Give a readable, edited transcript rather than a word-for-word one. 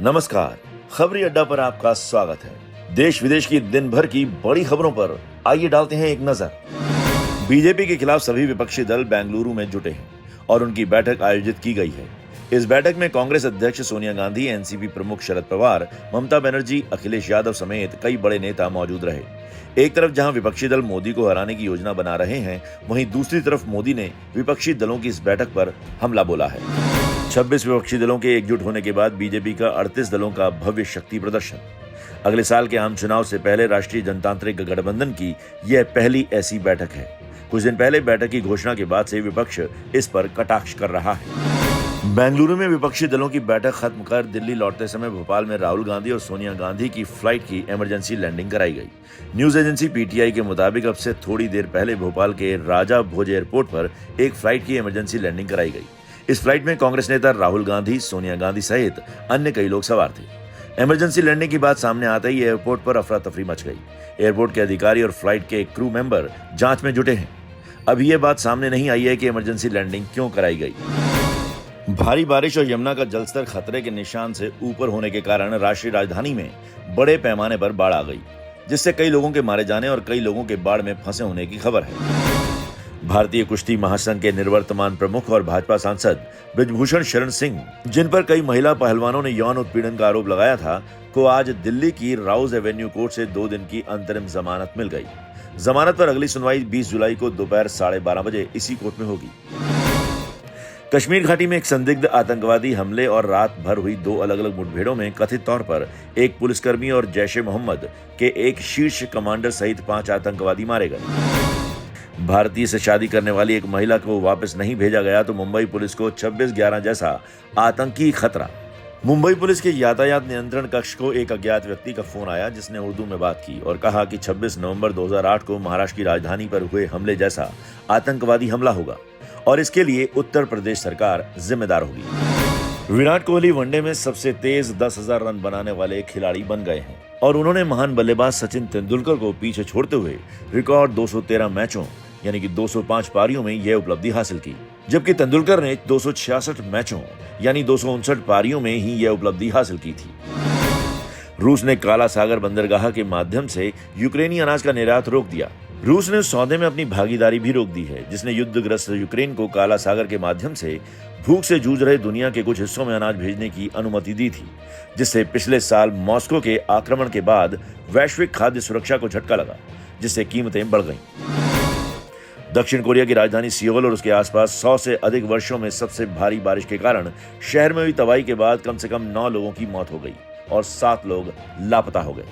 नमस्कार, खबरी अड्डा पर आपका स्वागत है। देश विदेश की दिन भर की बड़ी खबरों पर आइए डालते हैं एक नजर। बीजेपी के खिलाफ सभी विपक्षी दल बेंगलुरु में जुटे हैं और उनकी बैठक आयोजित की गई है। इस बैठक में कांग्रेस अध्यक्ष सोनिया गांधी, एनसीपी प्रमुख शरद पवार, ममता बनर्जी, अखिलेश यादव समेत कई बड़े नेता मौजूद रहे। एक तरफ जहां विपक्षी दल मोदी को हराने की योजना बना रहे हैं, वहीं दूसरी तरफ मोदी ने विपक्षी दलों की इस बैठक पर हमला बोला है। 26 विपक्षी दलों के एकजुट होने के बाद बीजेपी का 38 दलों का भव्य शक्ति प्रदर्शन। अगले साल के आम चुनाव से पहले राष्ट्रीय जनतांत्रिक गठबंधन की यह पहली ऐसी बैठक है। कुछ दिन पहले बैठक की घोषणा के बाद से विपक्ष इस पर कटाक्ष कर रहा है। बेंगलुरु में विपक्षी दलों की बैठक खत्म कर दिल्ली लौटते समय भोपाल में राहुल गांधी और सोनिया गांधी की फ्लाइट की इमरजेंसी लैंडिंग कराई गई। न्यूज एजेंसी पीटीआई के मुताबिक अब से थोड़ी देर पहले भोपाल के राजा भोज एयरपोर्ट पर एक फ्लाइट की इमरजेंसी लैंडिंग कराई गई। इस फ्लाइट में कांग्रेस नेता राहुल गांधी, सोनिया गांधी सहित अन्य कई लोग सवार थे। इमरजेंसी लैंडिंग की बात सामने आते ही एयरपोर्ट पर अफरा तफरी मच गई। एयरपोर्ट के अधिकारी और फ्लाइट के क्रू मेंबर जांच में जुटे हैं। अभी यह बात सामने नहीं आई है कि इमरजेंसी लैंडिंग क्यों कराई गई। भारी बारिश और यमुना का जलस्तर खतरे के निशान से ऊपर होने के कारण राष्ट्रीय राजधानी में बड़े पैमाने पर बाढ़ आ गई, जिससे कई लोगों के मारे जाने और कई लोगों के बाढ़ में फंसे होने की खबर है। भारतीय कुश्ती महासंघ के निवर्तमान प्रमुख और भाजपा सांसद ब्रिजभूषण शरण सिंह, जिन पर कई महिला पहलवानों ने यौन उत्पीड़न का आरोप लगाया था, को आज दिल्ली की राउज एवेन्यू कोर्ट से 2 दिन की अंतरिम जमानत मिल गई। जमानत पर अगली सुनवाई 20 जुलाई को दोपहर 12:30 बजे इसी कोर्ट में होगी। कश्मीर घाटी में एक संदिग्ध आतंकवादी हमले और रात भर हुई 2 अलग अलग मुठभेड़ों में कथित तौर पर एक पुलिसकर्मी और जैश-ए-मोहम्मद के एक शीर्ष कमांडर सहित 5 आतंकवादी मारे गए। भारतीय से शादी करने वाली एक महिला को वापस नहीं भेजा गया तो मुंबई पुलिस को 26/11 जैसा आतंकी खतरा। मुंबई पुलिस के यातायात नियंत्रण कक्ष को एक अज्ञात व्यक्ति का फोन आया, जिसने उर्दू में बात की और कहा कि 26 नवंबर 2008 को महाराष्ट्र की राजधानी पर हुए हमले जैसा आतंकवादी हमला होगा और इसके लिए उत्तर प्रदेश सरकार जिम्मेदार होगी। विराट कोहली वनडे में सबसे तेज 10,000 रन बनाने वाले खिलाड़ी बन गए हैं और उन्होंने महान बल्लेबाज सचिन तेंदुलकर को पीछे छोड़ते हुए रिकॉर्ड 213 मैचों यानी कि 205 पारियों में यह उपलब्धि हासिल की, जबकि तेंदुलकर ने 266 मैचों यानी 259 पारियों में ही यह उपलब्धि हासिल की थी। रूस ने काला सागर बंदरगाह के माध्यम से यूक्रेनी अनाज का निर्यात रोक दिया। रूस ने उस सौदे में अपनी भागीदारी भी रोक दी है, जिसने युद्धग्रस्त यूक्रेन को काला सागर के माध्यम से भूख से जूझ रहे दुनिया के कुछ हिस्सों में अनाज भेजने की अनुमति दी थी, जिससे पिछले साल मॉस्को के आक्रमण के बाद वैश्विक खाद्य सुरक्षा को झटका लगा, जिससे कीमतें बढ़ गईं। दक्षिण कोरिया की राजधानी सियोल और उसके आसपास 100 से अधिक वर्षों में सबसे भारी बारिश के कारण शहर में हुई तबाही के बाद कम से कम 9 लोगों की मौत हो गई और 7 लोग लापता हो गए।